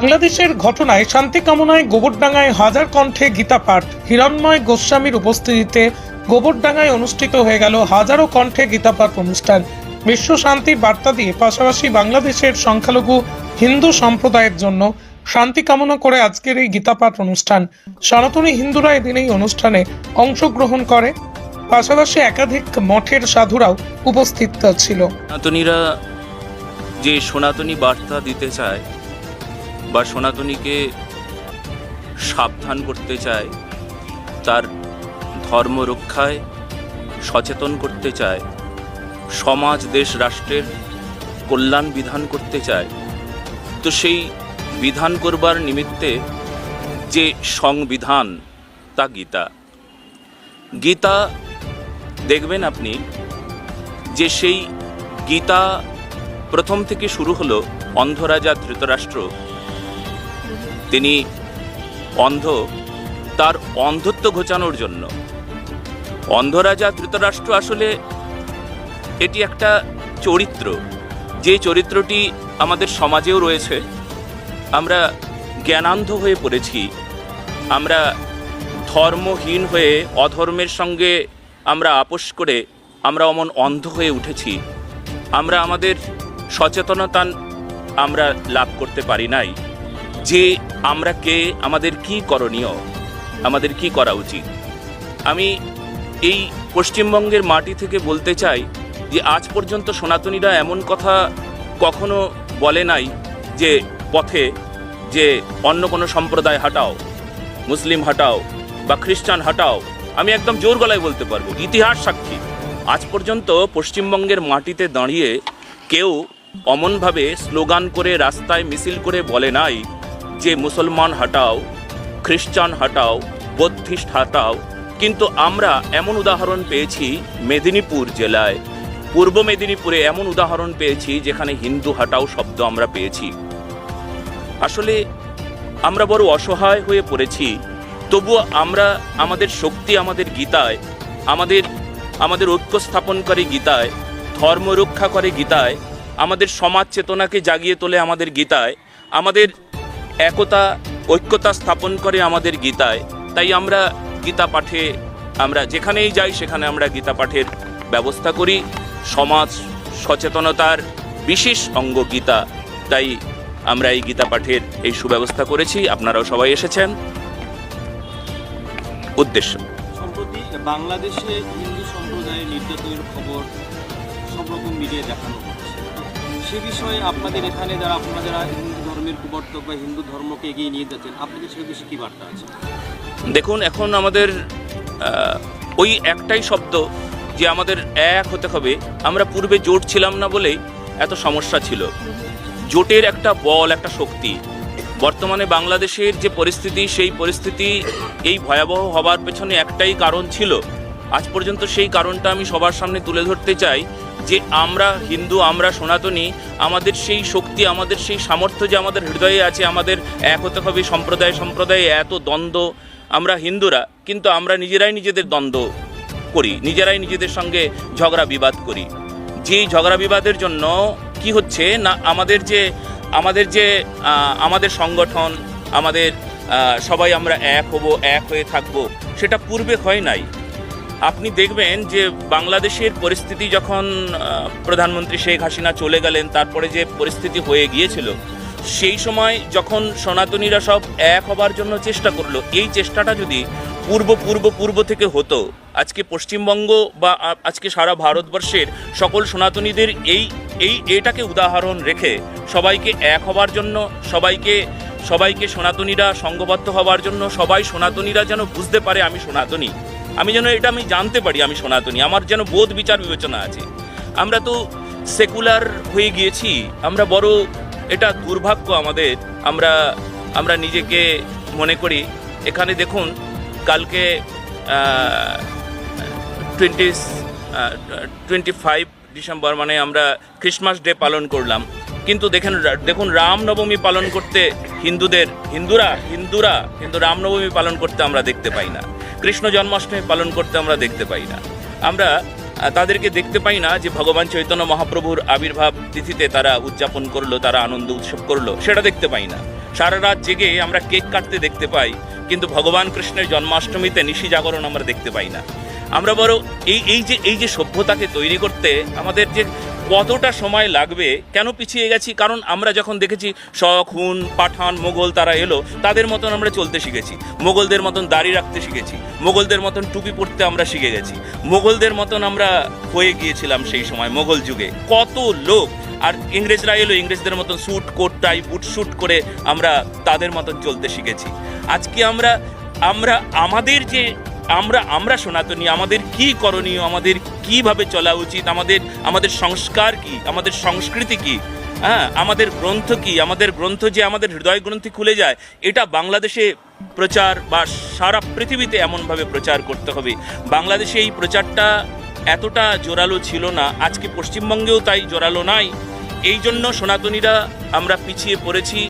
বাংলাদেশের ঘটনায় শান্তি কামনায় গোবরডাঙ্গায় হাজার কণ্ঠে গীতা পাঠ। হিরণ্ময় গোস্বামীর উপস্থিতিতে গোবরডাঙ্গায় অনুষ্ঠিত হয়ে গেল হাজারো কণ্ঠে গীতা পাঠ অনুষ্ঠান। বিশ্ব শান্তির বার্তা দিয়ে পাশাপাশি বাংলাদেশের সংখ্যালঘু হিন্দু সম্প্রদায়ের জন্য শান্তি কামনা করে আজকের এই গীতা পাঠ অনুষ্ঠান। সনাতনী হিন্দুরা এদিন এই অনুষ্ঠানে অংশগ্রহণ করে, পাশাপাশি একাধিক মঠের সাধুরাও উপস্থিত ছিল। সনাতনীরা যে সনাতনী বার্তা দিতে চায় বা সনাতনীকে সাবধান করতে চায়, তার ধর্ম রক্ষায় সচেতন করতে চায়, সমাজ দেশ রাষ্ট্রের কল্যাণ বিধান করতে চায়, তো সেই বিধান করবার নিমিত্তে যে সংবিধান তা গীতা। গীতা দেখবেন আপনি যে সেই গীতা প্রথম থেকে শুরু হলো অন্ধ রাজা ধৃতরাষ্ট্র, তিনি অন্ধ, তার অন্ধত্ব ঘোচানোর জন্য। অন্ধ রাজা ধৃতরাষ্ট্র আসলে এটি একটা চরিত্র, যে চরিত্রটি আমাদের সমাজেও রয়েছে। আমরা জ্ঞানান্ধ হয়ে পড়েছি, আমরা ধর্মহীন হয়ে অধর্মের সঙ্গে আমরা আপোষ করে আমরা অমন অন্ধ হয়ে উঠেছি। আমরা আমাদের সচেতনতা আমরা লাভ করতে পারি নাই যে আমরা কে, আমাদের কি করণীয়, আমাদের কি করা উচিত। আমি এই পশ্চিমবঙ্গের মাটি থেকে বলতে চাই যে আজ পর্যন্ত সনাতনীরা এমন কথা কখনো বলে নাই যে পথে যে অন্য কোনো সম্প্রদায় হাঁটাও, মুসলিম হাঁটাও বা খ্রিস্টান হাঁটাও। আমি একদম জোর গলায় বলতে পারবো, ইতিহাস সাক্ষী, আজ পর্যন্ত পশ্চিমবঙ্গের মাটিতে দাঁড়িয়ে কেউ অমনভাবে স্লোগান করে রাস্তায় মিছিল করে বলে নাই যে মুসলমান হাঁটাও, খ্রিস্টান হাঁটাও, বৌদ্ধিস্ট হাঁটাও। কিন্তু আমরা এমন উদাহরণ পেয়েছি মেদিনীপুর জেলায়, পূর্ব মেদিনীপুরে এমন উদাহরণ পেয়েছি যেখানে হিন্দু হাঁটাও শব্দ আমরা পেয়েছি। আসলে আমরা বড় অসহায় হয়ে পড়েছি, তবুও আমরা আমাদের শক্তি আমাদের গীতায়, আমাদের ঐক্য স্থাপন করে গীতায়, ধর্ম রক্ষা করে গীতায়, আমাদের সমাজ চেতনাকে জাগিয়ে তোলে আমাদের গীতায়, আমাদের একতা ঐক্যতা স্থাপন করে আমাদের গীতায়। তাই আমরা গীতা পাঠে, আমরা যেখানেই যাই সেখানে আমরা গীতা পাঠের ব্যবস্থা করি। সমাজ সচেতনতার বিশেষ অঙ্গ গীতা, তাই আমরা এই গীতা পাঠের এই সুব্যবস্থা করেছি। আপনারাও সবাই এসেছেন। উদ্দেশ্য, সম্প্রতি বাংলাদেশে হিন্দু সম্প্রদায়ের নির্যাতনের খবর সব রকম মিডিয়ায় দেখানো হচ্ছে। সে বিষয়ে আপনাদের এখানে আপনারা যারা হিন্দু ধর্মের প্রবর্তক বা হিন্দু ধর্মকে এগিয়ে নিয়ে যাচ্ছেন, আপনাদের সে বিষয়ে কী বার্তা আছে? দেখুন, এখন আমাদের ওই একটাই শব্দ যে আমাদের এক হতে হবে। আমরা পূর্বে জোট ছিলাম না বলেই এত সমস্যা ছিল। জোটের একটা বল, একটা শক্তি। বর্তমানে বাংলাদেশের যে পরিস্থিতি, সেই পরিস্থিতি এই ভয়াবহ হবার পেছনে একটাই কারণ ছিল। আজ পর্যন্ত সেই কারণটা আমি সবার সামনে তুলে ধরতে চাই যে আমরা হিন্দু, আমরা সনাতনী, আমাদের সেই শক্তি, আমাদের সেই সামর্থ্য যে আমাদের হৃদয়ে আছে, আমাদের এক হতে হবে। সম্প্রদায়ে এত দ্বন্দ্ব, আমরা হিন্দুরা, কিন্তু আমরা নিজেরাই নিজেদের দ্বন্দ্ব করি, নিজেরাই নিজেদের সঙ্গে ঝগড়া বিবাদ করি। যেই ঝগড়া বিবাদের জন্য কি হচ্ছে না, আমাদের সংগঠন, আমাদের সবাই আমরা এক হব, এক হয়ে থাকবো, সেটা পূর্বে হয় নাই। আপনি দেখবেন যে বাংলাদেশের পরিস্থিতি যখন প্রধানমন্ত্রী শেখ হাসিনা চলে গেলেন, তারপরে যে পরিস্থিতি হয়ে গিয়েছিল, সেই সময় যখন সনাতনীরা সব এক হবার জন্য চেষ্টা করলো, এই চেষ্টাটা যদি পূর্ব থেকে হতো, আজকে পশ্চিমবঙ্গ বা আজকে সারা ভারতবর্ষের সকল সনাতনীদের এটাকে উদাহরণ রেখে সবাইকে এক হবার জন্য, সবাইকে সনাতনীরা সংঘবদ্ধ হবার জন্য, সবাই সনাতনীরা যেন বুঝতে পারে আমি সনাতনী, আমি জানতে পারি আমি সনাতনী, আমার যেন বোধ বিচার বিবেচনা আছে। আমরা তো সেকুলার হয়ে গিয়েছি, আমরা বড়, এটা দুর্ভাগ্য আমাদের। আমরা নিজেকে মনে করি, এখানে দেখুন কালকে 25 ডিসেম্বর মানে আমরা ক্রিসমাস ডে পালন করলাম, কিন্তু দেখুন রামনবমী পালন করতে হিন্দুরা কিন্তু রামনবমী পালন করতে আমরা দেখতে পাই না, কৃষ্ণ জন্মাষ্টমী পালন করতে আমরা দেখতে পাই না। আমরা তাদেরকে দেখতে পাই না যে ভগবান চৈতন্য মহাপ্রভুর আবির্ভাব তিথিতে তারা উদযাপন করলো, তারা আনন্দ উৎসব করলো, সেটা দেখতে পাই না। সারা রাত জেগে আমরা কেক কাটতে দেখতে পাই, কিন্তু ভগবান কৃষ্ণের জন্মাষ্টমীতে নিশি জাগরণ আমরা দেখতে পাই না। আমরা বড় এই যে সভ্যতাকে তৈরি করতে আমাদের যে কতটা সময় লাগবে, কেন পিছিয়ে গেছি? কারণ আমরা যখন দেখেছি শক, হুন, পাঠান, মোগল তারা এলো, তাদের মতন আমরা চলতে শিখেছি, মোগলদের মতন দাড়ি রাখতে শিখেছি, মোগলদের মতন টুপি পরতে আমরা শিখে গেছি, মোগলদের মতন আমরা হয়ে গিয়েছিলাম সেই সময় মোগল যুগে। কত লোক, আর ইংরেজরা এলো, ইংরেজদের মতন স্যুট, কোট, টাই, বুট স্যুট করে আমরা তাদের মতন চলতে শিখেছি। আজকে আমরা আমাদের যে আমরা সনাতনী, আমাদের কি করণীয়, আমাদের কিভাবে চলা উচিত, আমাদের সংস্কার কি, আমাদের সংস্কৃতি কি, হ্যাঁ, আমাদের গ্রন্থ কি, আমাদের গ্রন্থ যে আমাদের হৃদয় গ্রন্থি খুলে যায়, এটা বাংলাদেশে প্রচার বা সারা পৃথিবীতে এমনভাবে প্রচার করতে হবে। বাংলাদেশে এই প্রচারটা এতটা জোরালো ছিল না, আজকে পশ্চিমবঙ্গেও তাই জোরালো নাই। এই জন্য সনাতনীরা আমরা পিছিয়ে পড়েছি।